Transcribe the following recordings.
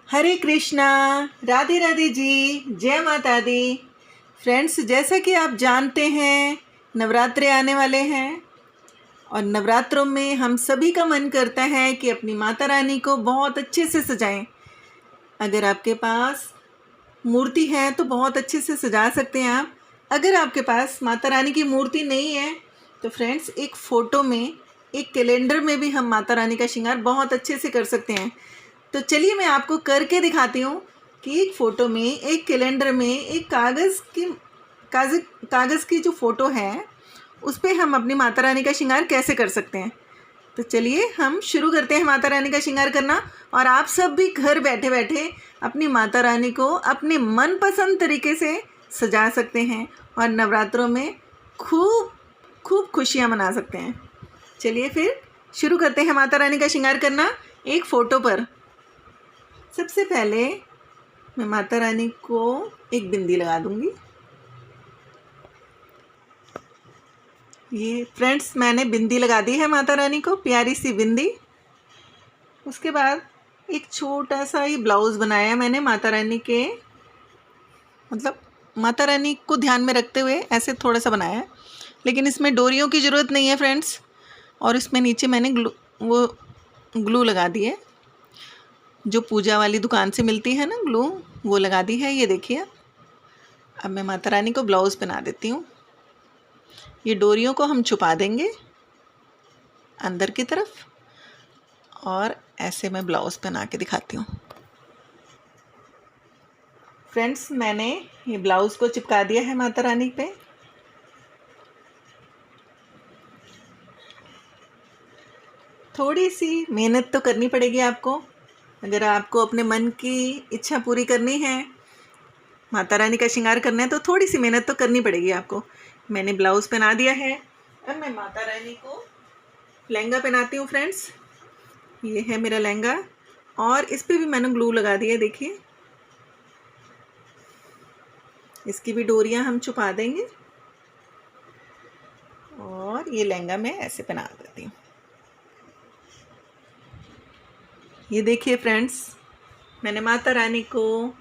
हरे कृष्णा। राधे राधे जी। जय माता दी। फ्रेंड्स, जैसा कि आप जानते हैं नवरात्रे आने वाले हैं और नवरात्रों में हम सभी का मन करता है कि अपनी माता रानी को बहुत अच्छे से सजाएं। अगर आपके पास मूर्ति है तो बहुत अच्छे से सजा सकते हैं आप। अगर आपके पास माता रानी की मूर्ति नहीं है तो फ्रेंड्स, एक फ़ोटो में, एक कैलेंडर में भी हम माता रानी का श्रृंगार बहुत अच्छे से कर सकते हैं। तो चलिए मैं आपको करके दिखाती हूँ कि एक फ़ोटो में, एक कैलेंडर में, एक कागज़ की जो फ़ोटो है उस पर हम अपनी माता रानी का श्रृंगार कैसे कर सकते हैं। तो चलिए हम शुरू करते हैं माता रानी का श्रृंगार करना। और आप सब भी घर बैठे बैठे अपनी माता रानी को अपने मनपसंद तरीके से सजा सकते हैं और नवरात्रों में खूब खूब खुशियाँ मना सकते हैं। चलिए फिर शुरू करते हैं माता रानी का श्रृंगार करना। एक फ़ोटो पर सबसे पहले मैं माता रानी को एक बिंदी लगा दूंगी। ये फ्रेंड्स, मैंने बिंदी लगा दी है माता रानी को, प्यारी सी बिंदी। उसके बाद एक छोटा सा ये ब्लाउज़ बनाया मैंने माता रानी के, मतलब माता रानी को ध्यान में रखते हुए ऐसे थोड़ा सा बनाया है, लेकिन इसमें डोरियों की ज़रूरत नहीं है फ्रेंड्स। और इसमें नीचे मैंने ग्लू लगा दी है, जो पूजा वाली दुकान से मिलती है ना ग्लू, वो लगा दी है। ये देखिए, अब मैं माता रानी को ब्लाउज़ पहना देती हूँ। ये डोरियों को हम छुपा देंगे अंदर की तरफ और ऐसे मैं ब्लाउज़ पहना के दिखाती हूँ। फ्रेंड्स, मैंने ये ब्लाउज़ को चिपका दिया है माता रानी पे। थोड़ी सी मेहनत तो करनी पड़ेगी आपको। अगर आपको अपने मन की इच्छा पूरी करनी है, माता रानी का श्रृंगार करना है, तो थोड़ी सी मेहनत तो करनी पड़ेगी आपको। मैंने ब्लाउज़ पहना दिया है। अब मैं माता रानी को लहंगा पहनाती हूँ फ्रेंड्स। ये है मेरा लहंगा और इस पे भी मैंने ग्लू लगा दिया है। देखिए, इसकी भी डोरियां हम छुपा देंगे और ये लहंगा मैं ऐसे पहना देती हूँ। ये देखिए फ्रेंड्स, मैंने माता रानी को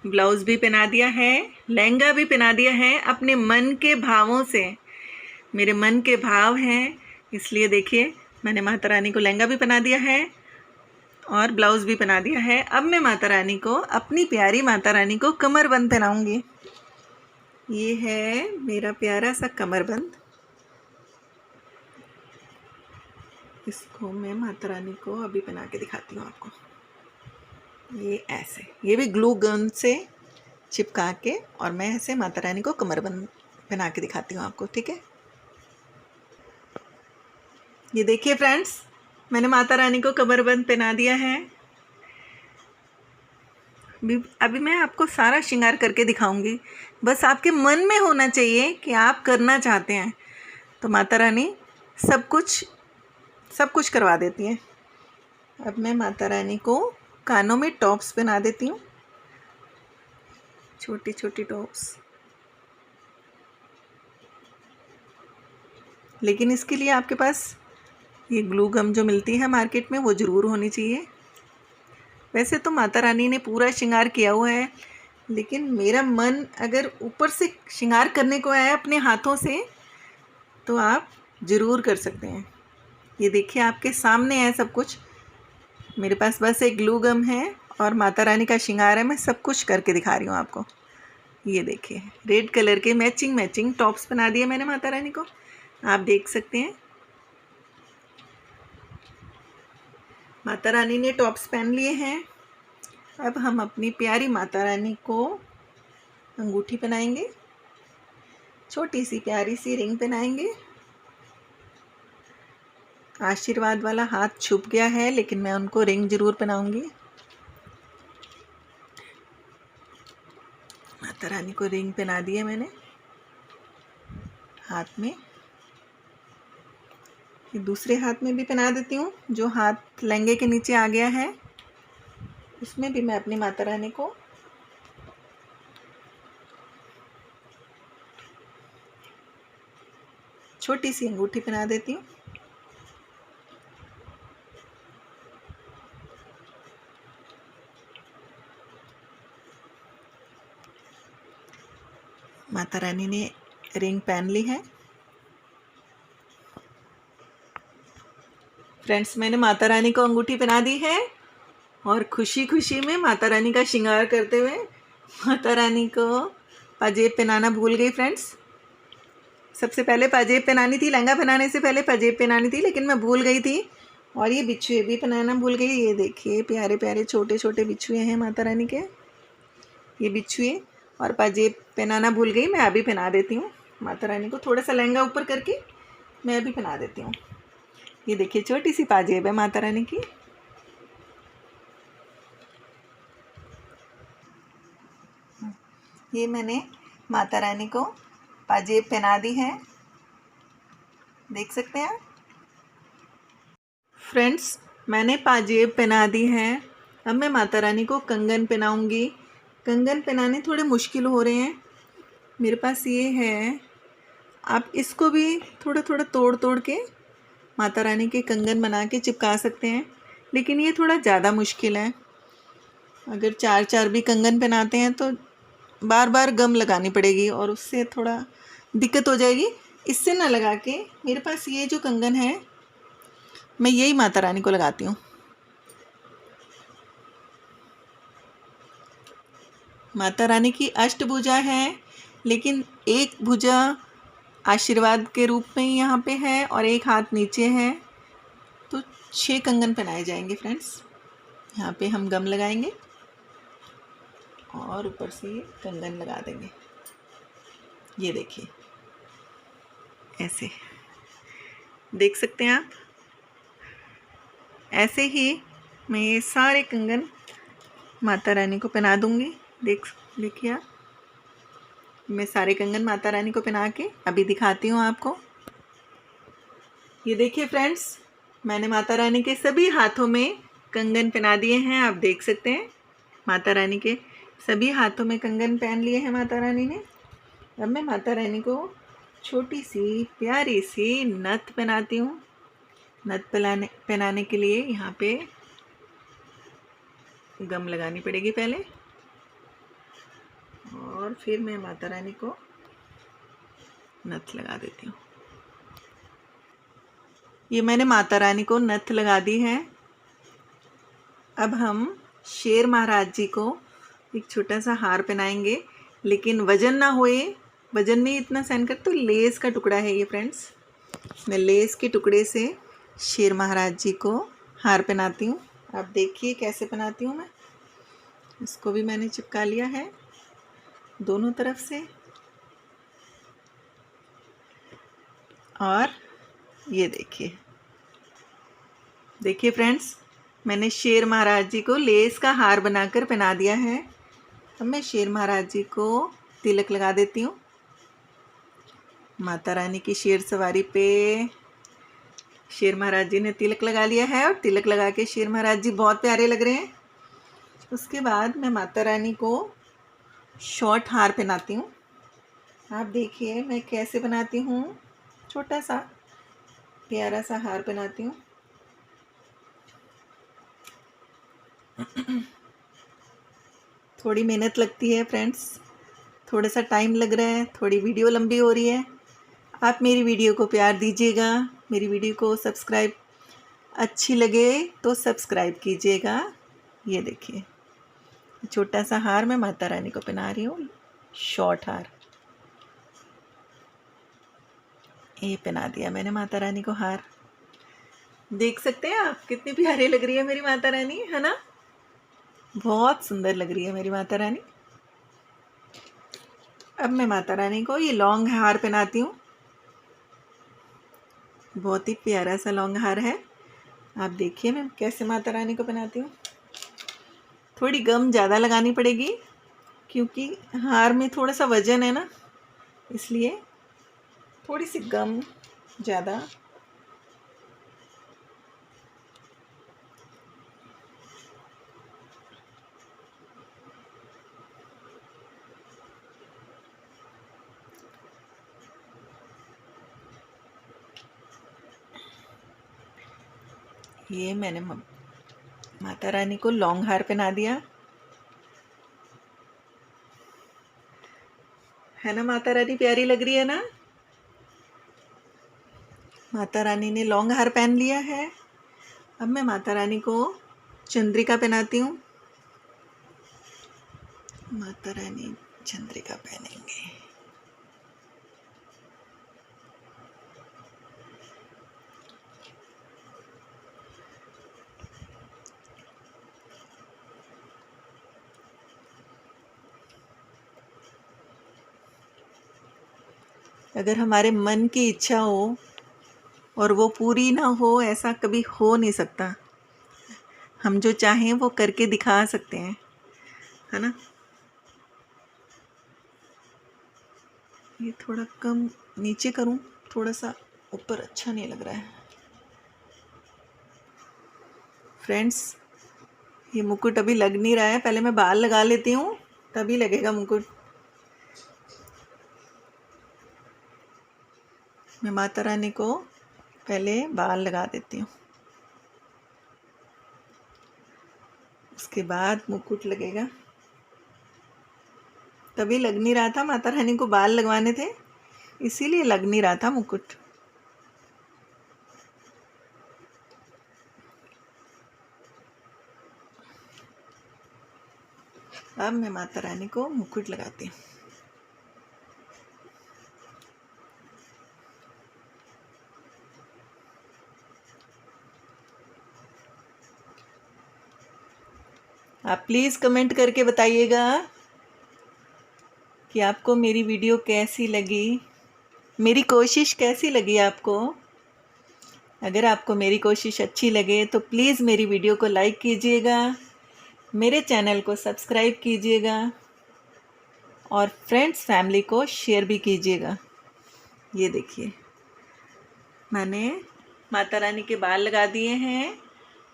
ब्लाउज़ भी पहना दिया है, लहंगा भी पहना दिया है अपने मन के भावों से। मेरे मन के भाव हैं, इसलिए देखिए मैंने माता रानी को लहंगा भी पहना दिया है और ब्लाउज़ भी पहना दिया है। अब मैं माता रानी को, अपनी प्यारी माता रानी को कमरबंद पहनाऊंगी। ये है मेरा प्यारा सा कमरबंद। इसको मैं माता रानी को अभी पहना के दिखाती हूँ आपको। ये ऐसे, ये भी ग्लू गन से चिपका के, और मैं ऐसे माता रानी को कमरबंद पहना के दिखाती हूँ आपको, ठीक है। ये देखिए फ्रेंड्स, मैंने माता रानी को कमरबंद पहना दिया है। अभी मैं आपको सारा श्रृंगार करके दिखाऊंगी। बस आपके मन में होना चाहिए कि आप करना चाहते हैं, तो माता रानी सब कुछ करवा देती हैं। अब मैं माता रानी को कानों में टॉप्स पहना देती हूँ, छोटी छोटी टॉप्स। लेकिन इसके लिए आपके पास ये ग्लू गम जो मिलती है मार्केट में, वो ज़रूर होनी चाहिए। वैसे तो माता रानी ने पूरा श्रृंगार किया हुआ है, लेकिन मेरा मन अगर ऊपर से श्रृंगार करने को आया अपने हाथों से, तो आप ज़रूर कर सकते हैं। ये देखिए आपके सामने है सब कुछ। मेरे पास बस एक ग्लू गम है और माता रानी का श्रृंगार है। मैं सब कुछ करके दिखा रही हूँ आपको। ये देखिए, रेड कलर के मैचिंग टॉप्स बना दिए मैंने माता रानी को, आप देख सकते हैं। माता रानी ने टॉप्स पहन लिए हैं। अब हम अपनी प्यारी माता रानी को अंगूठी पहनाएंगे, छोटी सी प्यारी सी रिंग पहनाएंगे। आशीर्वाद वाला हाथ छुप गया है, लेकिन मैं उनको रिंग जरूर पहनाऊंगी। माता रानी को रिंग पहना दी है मैंने हाथ में। दूसरे हाथ में भी पहना देती हूँ, जो हाथ लहंगे के नीचे आ गया है उसमें भी मैं अपनी माता रानी को छोटी सी अंगूठी पहना देती हूँ। माता रानी ने रिंग पहन ली है। फ्रेंड्स, मैंने माता रानी को अंगूठी पहना दी है और खुशी खुशी में माता रानी का श्रृंगार करते हुए माता रानी को पाजेब पहनाना भूल गई। फ्रेंड्स, सबसे पहले पाजेब पहनानी थी, लहंगा पहनाने से पहले पाजेब पहनानी थी, लेकिन मैं भूल गई थी और ये बिछुए भी पहनाना भूल गई। ये देखिए प्यारे प्यारे छोटे छोटे बिछुए हैं माता रानी के। ये बिछुए और पाजेब पहनाना भूल गई। मैं अभी पहना देती हूँ माता रानी को, थोड़ा सा लहंगा ऊपर करके मैं अभी पहना देती हूँ। ये देखिए छोटी सी पाजेब है माता रानी की। ये मैंने माता रानी को पाजेब पहना दी है, देख सकते हैं। फ्रेंड्स, मैंने पाजेब पहना दी है। अब मैं माता रानी को कंगन पहनाऊंगी। कंगन पहनाने थोड़े मुश्किल हो रहे हैं। मेरे पास ये है, आप इसको भी थोड़ा थोड़ा तोड़ तोड़ के माता रानी के कंगन बना के चिपका सकते हैं, लेकिन ये थोड़ा ज़्यादा मुश्किल है। अगर चार चार भी कंगन पहनाते हैं तो बार बार गम लगानी पड़ेगी और उससे थोड़ा दिक्कत हो जाएगी। इससे ना लगा के मेरे पास ये जो कंगन है, मैं यही माता रानी को लगाती हूँ। माता रानी की अष्टभुजा है, लेकिन एक भुजा आशीर्वाद के रूप में ही यहाँ पे है और एक हाथ नीचे है, तो 6 कंगन पहनाए जाएंगे। फ्रेंड्स, यहाँ पे हम गम लगाएंगे और ऊपर से ये कंगन लगा देंगे। ये देखिए, ऐसे देख सकते हैं आप। ऐसे ही मैं ये सारे कंगन माता रानी को पहना दूंगी। देखिए आप, मैं सारे कंगन माता रानी को पहना के अभी दिखाती हूँ आपको। ये देखिए फ्रेंड्स, मैंने माता रानी के सभी हाथों में कंगन पहना दिए हैं। आप देख सकते हैं माता रानी के सभी हाथों में कंगन पहन लिए हैं माता रानी ने। अब मैं माता रानी को छोटी सी प्यारी सी नथ पहनाती हूँ। नथ पहनाने के लिए यहाँ पे गम लगानी पड़ेगी पहले, और फिर मैं माता रानी को नथ लगा देती हूँ। ये मैंने माता रानी को नथ लगा दी है। अब हम शेर महाराज जी को एक छोटा सा हार पहनाएंगे, लेकिन वजन ना होए, वजन नहीं इतना सहन कर, तो लेस का टुकड़ा है ये। फ्रेंड्स, मैं लेस के टुकड़े से शेर महाराज जी को हार पहनाती हूँ। आप देखिए कैसे पहनाती हूँ मैं। इसको भी मैंने चिपका लिया है दोनों तरफ से, और ये देखिए, देखिए फ्रेंड्स, मैंने शेर महाराज जी को लेस का हार बनाकर पहना दिया है। अब मैं शेर महाराज जी को तिलक लगा देती हूँ। माता रानी की शेर सवारी पे शेर महाराज जी ने तिलक लगा लिया है और तिलक लगा के शेर महाराज जी बहुत प्यारे लग रहे हैं। उसके बाद मैं माता रानी को शॉर्ट हार पहनाती हूँ। आप देखिए मैं कैसे बनाती हूँ, छोटा सा प्यारा सा हार पहनाती हूँ। थोड़ी मेहनत लगती है फ्रेंड्स, थोड़ा सा टाइम लग रहा है, थोड़ी वीडियो लंबी हो रही है। आप मेरी वीडियो को प्यार दीजिएगा, मेरी वीडियो को सब्सक्राइब, अच्छी लगे तो सब्सक्राइब कीजिएगा। ये देखिए छोटा सा हार मैं माता रानी को पहना रही हूँ, शॉर्ट हार। ये पहना दिया मैंने माता रानी को हार। देख सकते हैं आप कितनी प्यारी लग रही है मेरी माता रानी, है ना। बहुत सुंदर लग रही है मेरी माता रानी। अब मैं माता रानी को ये लॉन्ग हार पहनाती हूँ। बहुत ही प्यारा सा लॉन्ग हार है। आप देखिए मैं कैसे माता रानी को पहनाती हूँ। थोड़ी गम ज़्यादा लगानी पड़ेगी क्योंकि हार में थोड़ा सा वजन है ना, इसलिए थोड़ी सी गम ज़्यादा। ये मैंने माता रानी को लॉन्ग हार पहना दिया। है ना माता रानी प्यारी लग रही है ना। माता रानी ने लॉन्ग हार पहन लिया है। अब मैं माता रानी को चंद्रिका पहनाती हूँ। माता रानी चंद्रिका पहनेंगे। अगर हमारे मन की इच्छा हो और वो पूरी ना हो, ऐसा कभी हो नहीं सकता। हम जो चाहें वो करके दिखा सकते हैं, है ना। ये थोड़ा कम नीचे करूं, थोड़ा सा ऊपर अच्छा नहीं लग रहा है। फ्रेंड्स, ये मुकुट अभी लग नहीं रहा है, पहले मैं बाल लगा लेती हूँ तभी लगेगा मुकुट। मैं माता रानी को पहले बाल लगा देती हूँ, उसके बाद मुकुट लगेगा। तभी लग नहीं रहा था, माता रानी को बाल लगवाने थे इसीलिए लग नहीं रहा था मुकुट। अब मैं माता रानी को मुकुट लगाती हूँ। आप प्लीज़ कमेंट करके बताइएगा कि आपको मेरी वीडियो कैसी लगी, मेरी कोशिश कैसी लगी आपको। अगर आपको मेरी कोशिश अच्छी लगे तो प्लीज़ मेरी वीडियो को लाइक कीजिएगा, मेरे चैनल को सब्सक्राइब कीजिएगा और फ्रेंड्स फैमिली को शेयर भी कीजिएगा। ये देखिए, मैंने माता रानी के बाल लगा दिए हैं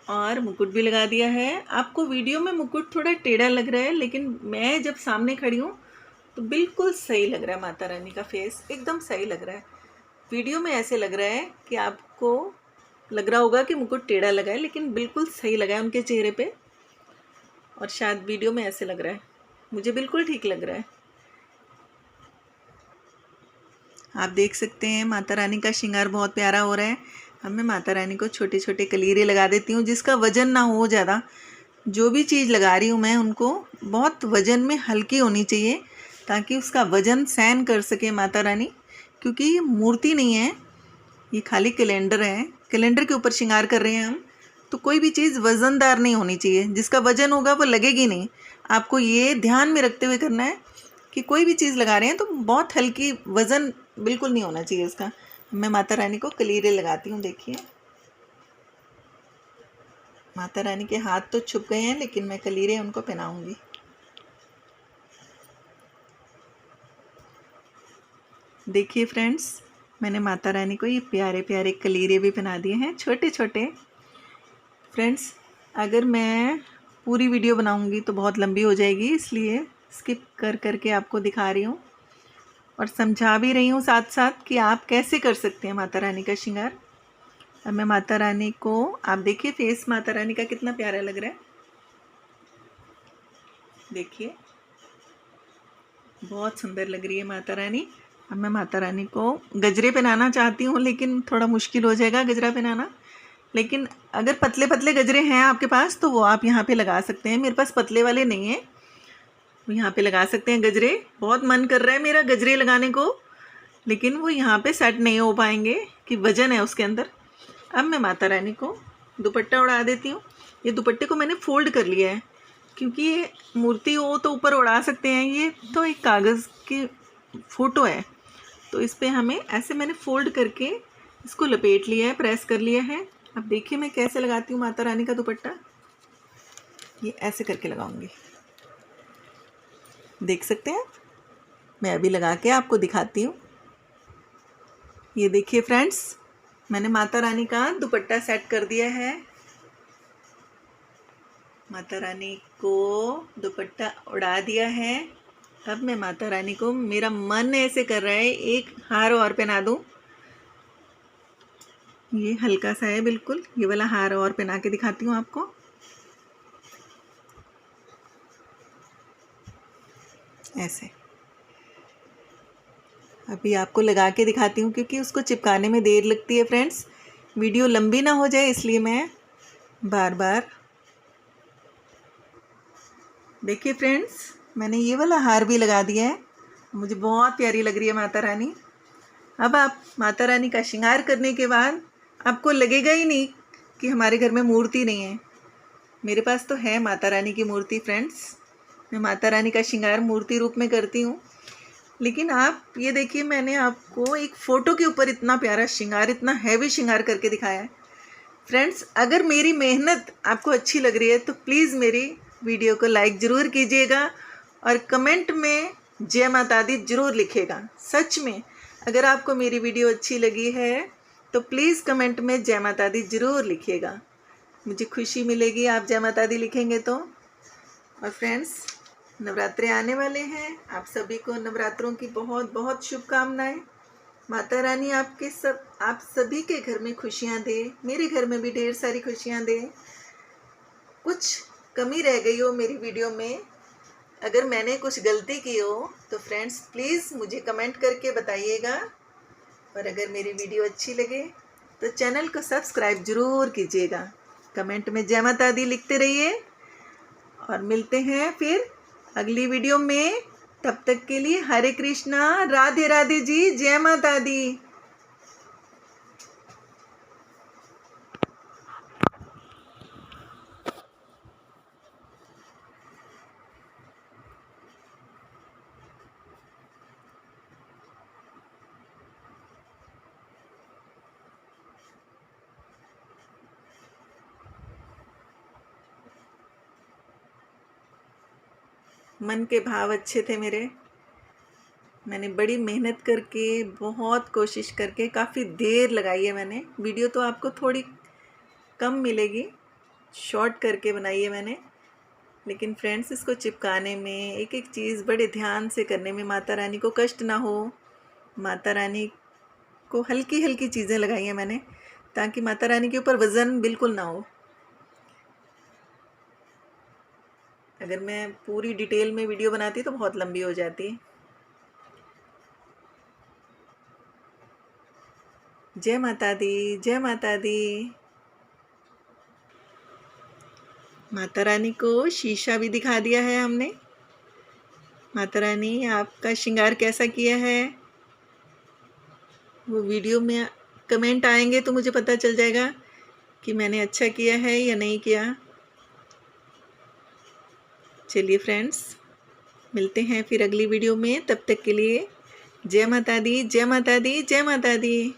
और मुकुट भी लगा दिया है। आपको वीडियो में मुकुट थोड़ा टेढ़ा लग रहा है, लेकिन मैं जब सामने खड़ी हूँ तो बिल्कुल सही लग रहा है। माता रानी का फेस एकदम सही लग रहा है। वीडियो में ऐसे लग रहा है कि आपको लग रहा होगा कि मुकुट टेढ़ा लगा है, लेकिन बिल्कुल सही लगा है उनके चेहरे पे। और शायद वीडियो में ऐसे लग रहा है, मुझे बिल्कुल ठीक लग रहा है। आप देख सकते हैं माता रानी का श्रृंगार बहुत प्यारा हो रहा है। अब मैं माता रानी को छोटे छोटे कलीरे लगा देती हूँ, जिसका वजन ना हो ज़्यादा। जो भी चीज़ लगा रही हूँ मैं, उनको बहुत वजन में हल्की होनी चाहिए ताकि उसका वजन सहन कर सके माता रानी। क्योंकि ये मूर्ति नहीं है, ये खाली कैलेंडर है। कैलेंडर के ऊपर श्रृंगार कर रहे हैं हम, तो कोई भी चीज़ वज़नदार नहीं होनी चाहिए। जिसका वजन होगा वो लगेगी नहीं। आपको ये ध्यान में रखते हुए करना है कि कोई भी चीज़ लगा रहे हैं तो बहुत हल्की, वज़न बिल्कुल नहीं होना चाहिए उसका। मैं माता रानी को कलीरे लगाती हूँ। देखिए, माता रानी के हाथ तो छुप गए हैं, लेकिन मैं कलीरे उनको पहनाऊंगी। देखिए फ्रेंड्स, मैंने माता रानी को ये प्यारे प्यारे कलीरे भी पहना दिए हैं, छोटे छोटे। फ्रेंड्स, अगर मैं पूरी वीडियो बनाऊंगी तो बहुत लंबी हो जाएगी, इसलिए स्किप कर करके आपको दिखा रही हूँ और समझा भी रही हूँ साथ साथ कि आप कैसे कर सकते हैं माता रानी का श्रृंगार। अब मैं माता रानी को, आप देखिए फेस माता रानी का कितना प्यारा लग रहा है। देखिए, बहुत सुंदर लग रही है माता रानी। अब मैं माता रानी को गजरे पहनाना चाहती हूँ, लेकिन थोड़ा मुश्किल हो जाएगा गजरा पहनाना। लेकिन अगर पतले पतले गजरे हैं आपके पास तो वो आप यहाँ पे लगा सकते हैं। मेरे पास पतले वाले नहीं हैं, यहाँ पे लगा सकते हैं गजरे। बहुत मन कर रहा है मेरा गजरे लगाने को, लेकिन वो यहाँ पे सेट नहीं हो पाएंगे कि वजन है उसके अंदर। अब मैं माता रानी को दुपट्टा उड़ा देती हूँ। ये दुपट्टे को मैंने फोल्ड कर लिया है, क्योंकि ये मूर्ति हो तो ऊपर उड़ा सकते हैं। ये तो एक कागज़ की फ़ोटो है, तो इस पर हमें ऐसे मैंने फ़ोल्ड करके इसको लपेट लिया है, प्रेस कर लिया है। अब देखिए मैं कैसे लगाती हूँ माता रानी का दुपट्टा। ये ऐसे करके लगाऊंगी, देख सकते हैं। मैं अभी लगा के आपको दिखाती हूँ। ये देखिए फ्रेंड्स, मैंने माता रानी का दुपट्टा सेट कर दिया है। माता रानी को दुपट्टा उड़ा दिया है। अब मैं माता रानी को, मेरा मन ऐसे कर रहा है एक हार और पहना दूँ। ये हल्का सा है बिल्कुल, ये वाला हार और पहना के दिखाती हूँ आपको। ऐसे अभी आपको लगा के दिखाती हूँ क्योंकि उसको चिपकाने में देर लगती है फ्रेंड्स, वीडियो लंबी ना हो जाए इसलिए मैं बार बार। देखिए फ्रेंड्स, मैंने ये वाला हार भी लगा दिया है, मुझे बहुत प्यारी लग रही है माता रानी। अब आप माता रानी का श्रृंगार करने के बाद आपको लगेगा ही नहीं कि हमारे घर में मूर्ति नहीं है। मेरे पास तो है माता रानी की मूर्ति फ्रेंड्स, मैं माता रानी का श्रृंगार मूर्ति रूप में करती हूँ। लेकिन आप ये देखिए, मैंने आपको एक फ़ोटो के ऊपर इतना प्यारा श्रृंगार, इतना हैवी श्रृंगार करके दिखाया है। फ्रेंड्स, अगर मेरी मेहनत आपको अच्छी लग रही है तो प्लीज़ मेरी वीडियो को लाइक ज़रूर कीजिएगा और कमेंट में जय माता दी ज़रूर लिखिएगा। सच में अगर आपको मेरी वीडियो अच्छी लगी है तो प्लीज़ कमेंट में जय माता दी ज़रूर लिखिएगा, मुझे खुशी मिलेगी आप जय माता दी लिखेंगे तो। और फ्रेंड्स, नवरात्रे आने वाले हैं, आप सभी को नवरात्रों की बहुत बहुत शुभकामनाएं। माता रानी आप सभी के घर में खुशियां दे, मेरे घर में भी ढेर सारी खुशियां दे। कुछ कमी रह गई हो मेरी वीडियो में, अगर मैंने कुछ गलती की हो तो फ्रेंड्स प्लीज़ मुझे कमेंट करके बताइएगा। और अगर मेरी वीडियो अच्छी लगे तो चैनल को सब्सक्राइब ज़रूर कीजिएगा, कमेंट में जय माता दी लिखते रहिए। और मिलते हैं फिर अगली वीडियो में, तब तक के लिए हरे कृष्णा, राधे राधे जी, जय माता दी। मन के भाव अच्छे थे मेरे, मैंने बड़ी मेहनत करके, बहुत कोशिश करके, काफ़ी देर लगाई है मैंने। वीडियो तो आपको थोड़ी कम मिलेगी, शॉर्ट करके बनाई है मैंने। लेकिन फ्रेंड्स, इसको चिपकाने में, एक एक चीज़ बड़े ध्यान से करने में, माता रानी को कष्ट ना हो, माता रानी को हल्की हल्की चीज़ें लगाई हैं मैंने ताकि माता रानी के ऊपर वज़न बिल्कुल ना हो। अगर मैं पूरी डिटेल में वीडियो बनाती तो बहुत लंबी हो जाती। जय माता दी, जय माता दी। माता रानी को शीशा भी दिखा दिया है हमने। माता रानी, आपका श्रृंगार कैसा किया है वो वीडियो में कमेंट आएंगे तो मुझे पता चल जाएगा कि मैंने अच्छा किया है या नहीं किया। चलिए फ्रेंड्स, मिलते हैं फिर अगली वीडियो में, तब तक के लिए जय माता दी, जय माता दी, जय माता दी।